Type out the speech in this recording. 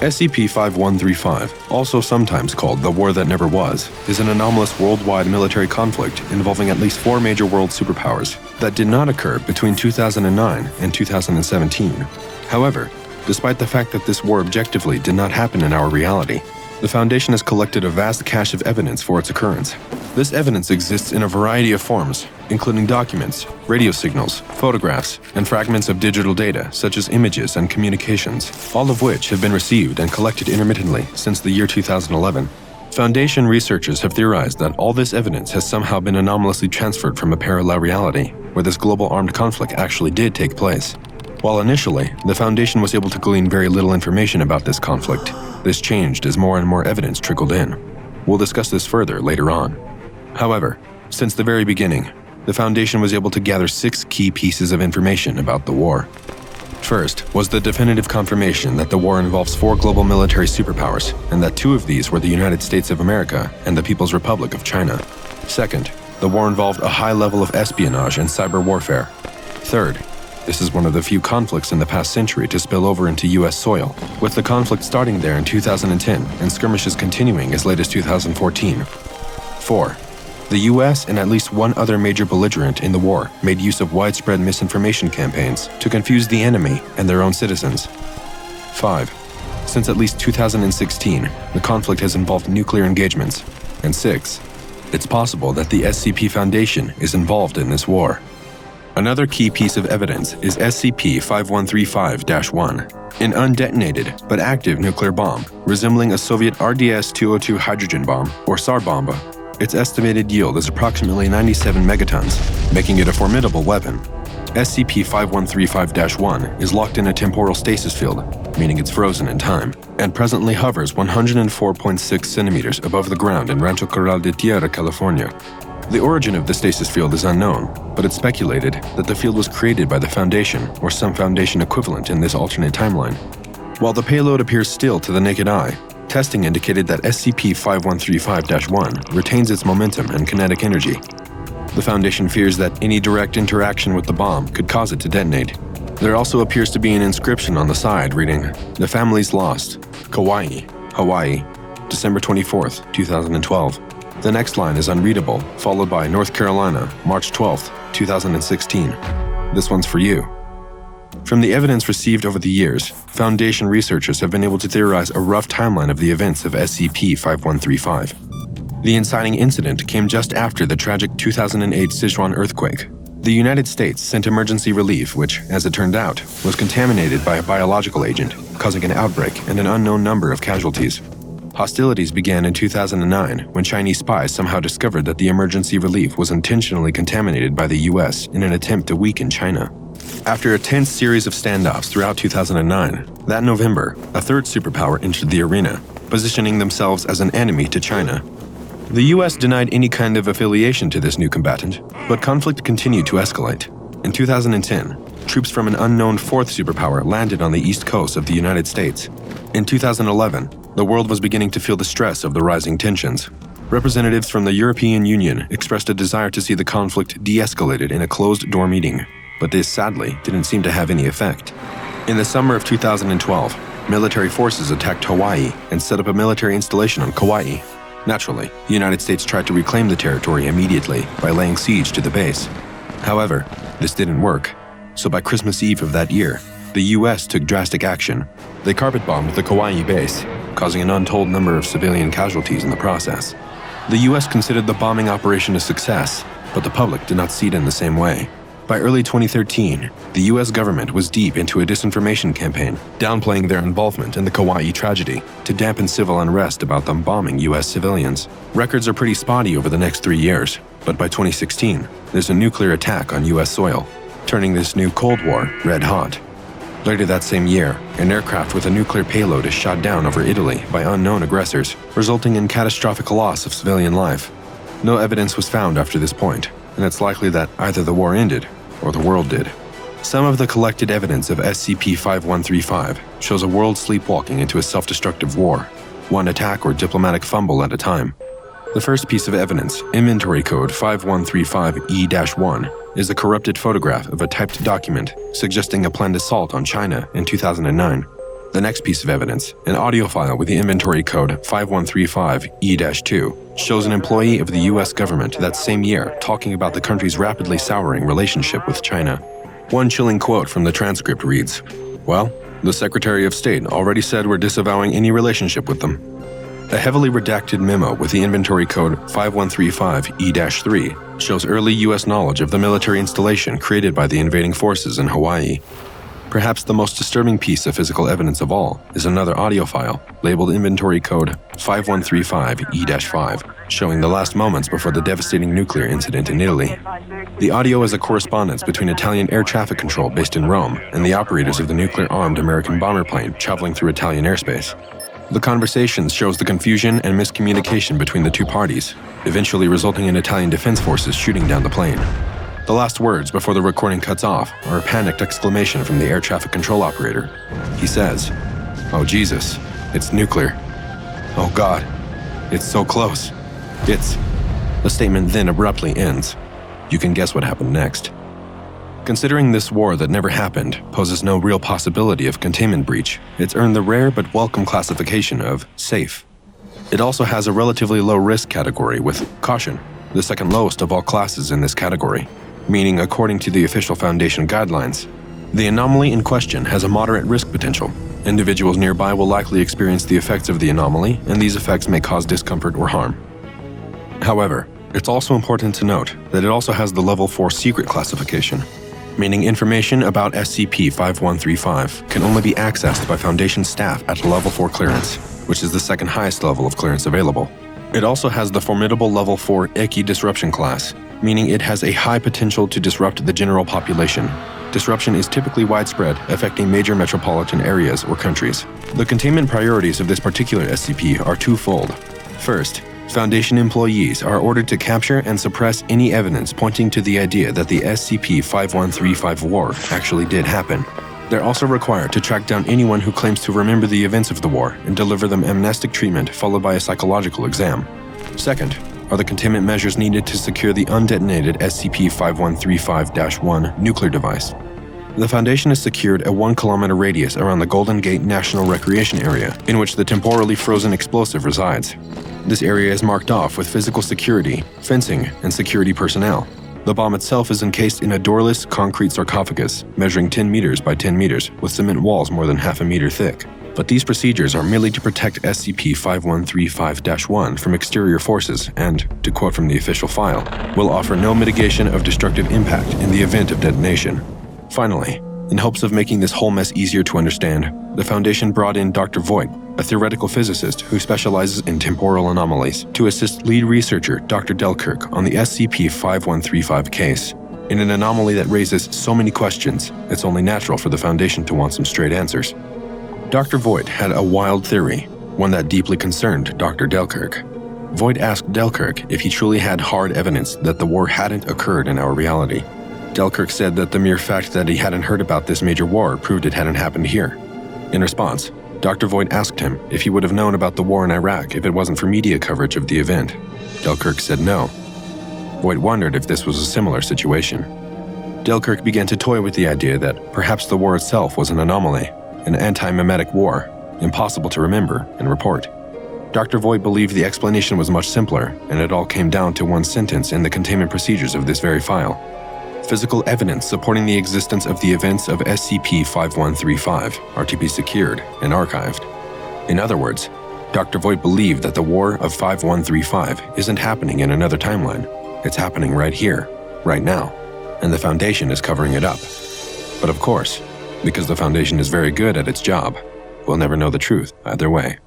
SCP-5135, also sometimes called the War That Never Was, is an anomalous worldwide military conflict involving at least 4 major world superpowers that did not occur between 2009 and 2017. However, despite the fact that this war objectively did not happen in our reality, the Foundation has collected a vast cache of evidence for its occurrence. This evidence exists in a variety of forms, including documents, radio signals, photographs, and fragments of digital data such as images and communications, all of which have been received and collected intermittently since the year 2011. Foundation researchers have theorized that all this evidence has somehow been anomalously transferred from a parallel reality, where this global armed conflict actually did take place. While initially, the Foundation was able to glean very little information about this conflict, this changed as more and more evidence trickled in. We'll discuss this further later on. However, since the very beginning, the Foundation was able to gather 6 key pieces of information about the war. First was the definitive confirmation that the war involves 4 global military superpowers, and that 2 of these were the United States of America and the People's Republic of China. Second, the war involved a high level of espionage and cyber warfare. Third, this is one of the few conflicts in the past century to spill over into US soil, with the conflict starting there in 2010 and skirmishes continuing as late as 2014. 4. The US and at least one other major belligerent in the war made use of widespread misinformation campaigns to confuse the enemy and their own citizens. 5. Since at least 2016, the conflict has involved nuclear engagements. And 6. It's possible that the SCP Foundation is involved in this war. Another key piece of evidence is SCP-5135-1, an undetonated but active nuclear bomb resembling a Soviet RDS-202 hydrogen bomb, or Tsar Bomba. Its estimated yield is approximately 97 megatons, making it a formidable weapon. SCP-5135-1 is locked in a temporal stasis field, meaning it's frozen in time, and presently hovers 104.6 centimeters above the ground in Rancho Corral de Tierra, California. The origin of the stasis field is unknown, but it's speculated that the field was created by the Foundation or some Foundation equivalent in this alternate timeline. While the payload appears still to the naked eye, testing indicated that SCP-5135-1 retains its momentum and kinetic energy. The Foundation fears that any direct interaction with the bomb could cause it to detonate. There also appears to be an inscription on the side reading, "The Family's Lost, Kauai, Hawaii, December 24th, 2012. The next line is unreadable, followed by North Carolina, March 12th, 2016. This one's for you. From the evidence received over the years, Foundation researchers have been able to theorize a rough timeline of the events of SCP-5135. The inciting incident came just after the tragic 2008 Sichuan earthquake. The United States sent emergency relief, which, as it turned out, was contaminated by a biological agent, causing an outbreak and an unknown number of casualties. Hostilities began in 2009 when Chinese spies somehow discovered that the emergency relief was intentionally contaminated by the US in an attempt to weaken China. After a tense series of standoffs throughout 2009, that November, a third superpower entered the arena, positioning themselves as an enemy to China. The US denied any kind of affiliation to this new combatant, but conflict continued to escalate. In 2010, troops from an unknown fourth superpower landed on the east coast of the United States. In 2011, the world was beginning to feel the stress of the rising tensions. Representatives from the European Union expressed a desire to see the conflict de-escalated in a closed-door meeting, but this sadly didn't seem to have any effect. In the summer of 2012, military forces attacked Hawaii and set up a military installation on Kauai. Naturally, the United States tried to reclaim the territory immediately by laying siege to the base. However, this didn't work, so by Christmas Eve of that year, the US took drastic action. They carpet-bombed the Kauai base, causing an untold number of civilian casualties in the process. The US considered the bombing operation a success, but the public did not see it in the same way. By early 2013, the US government was deep into a disinformation campaign, downplaying their involvement in the Kauai tragedy to dampen civil unrest about them bombing US civilians. Records are pretty spotty over the next 3 years, but by 2016, there's a nuclear attack on US soil, turning this new Cold War red hot. Later that same year, an aircraft with a nuclear payload is shot down over Italy by unknown aggressors, resulting in catastrophic loss of civilian life. No evidence was found after this point, and it's likely that either the war ended or the world did. Some of the collected evidence of SCP-5135 shows a world sleepwalking into a self-destructive war, one attack or diplomatic fumble at a time. The first piece of evidence, Inventory Code 5135E-1, is a corrupted photograph of a typed document suggesting a planned assault on China in 2009. The next piece of evidence, an audio file with the inventory code 5135E-2, shows an employee of the US government that same year talking about the country's rapidly souring relationship with China. One chilling quote from the transcript reads, "Well, the Secretary of State already said we're disavowing any relationship with them." A heavily redacted memo with the inventory code 5135E-3 shows early US knowledge of the military installation created by the invading forces in Hawaii. Perhaps the most disturbing piece of physical evidence of all is another audio file, labeled inventory code 5135E-5, showing the last moments before the devastating nuclear incident in Italy. The audio is a correspondence between Italian air traffic control based in Rome and the operators of the nuclear-armed American bomber plane traveling through Italian airspace. The conversation shows the confusion and miscommunication between the two parties, eventually resulting in Italian defense forces shooting down the plane. The last words before the recording cuts off are a panicked exclamation from the air traffic control operator. He says, "Oh Jesus, it's nuclear. Oh God, it's so close. It's..." The statement then abruptly ends. You can guess what happened next. Considering this war that never happened poses no real possibility of containment breach, it's earned the rare but welcome classification of safe. It also has a relatively low risk category with caution, the second lowest of all classes in this category, meaning according to the official Foundation guidelines, the anomaly in question has a moderate risk potential. Individuals nearby will likely experience the effects of the anomaly, and these effects may cause discomfort or harm. However, it's also important to note that it also has the Level 4 secret classification, meaning information about SCP-5135 can only be accessed by Foundation staff at Level 4 clearance, which is the second highest level of clearance available. It also has the formidable Level 4 Eki disruption class, meaning it has a high potential to disrupt the general population. Disruption is typically widespread, affecting major metropolitan areas or countries. The containment priorities of this particular SCP are twofold. First, Foundation employees are ordered to capture and suppress any evidence pointing to the idea that the SCP-5135 war actually did happen. They're also required to track down anyone who claims to remember the events of the war and deliver them amnestic treatment followed by a psychological exam. Second, are the containment measures needed to secure the undetonated SCP-5135-1 nuclear device. The Foundation has secured a 1-kilometer radius around the Golden Gate National Recreation Area, in which the temporally frozen explosive resides. This area is marked off with physical security, fencing, and security personnel. The bomb itself is encased in a doorless concrete sarcophagus, measuring 10 meters by 10 meters, with cement walls more than half a meter thick. But these procedures are merely to protect SCP-5135-1 from exterior forces and, to quote from the official file, will offer no mitigation of destructive impact in the event of detonation. Finally, in hopes of making this whole mess easier to understand, the Foundation brought in Dr. Voigt, a theoretical physicist who specializes in temporal anomalies, to assist lead researcher Dr. Delkirk on the SCP-5135 case. In an anomaly that raises so many questions, it's only natural for the Foundation to want some straight answers. Dr. Voigt had a wild theory, one that deeply concerned Dr. Delkirk. Voigt asked Delkirk if he truly had hard evidence that the war hadn't occurred in our reality. Delkirk said that the mere fact that he hadn't heard about this major war proved it hadn't happened here. In response, Dr. Voigt asked him if he would have known about the war in Iraq if it wasn't for media coverage of the event. Delkirk said no. Voigt wondered if this was a similar situation. Delkirk began to toy with the idea that perhaps the war itself was an anomaly, an anti-memetic war, impossible to remember and report. Dr. Voigt believed the explanation was much simpler, and it all came down to one sentence in the containment procedures of this very file. Physical evidence supporting the existence of the events of SCP-5135 are to be secured and archived. In other words, Dr. Voigt believed that the war of 5135 isn't happening in another timeline. It's happening right here, right now, and the Foundation is covering it up. But of course, because the Foundation is very good at its job, we'll never know the truth either way.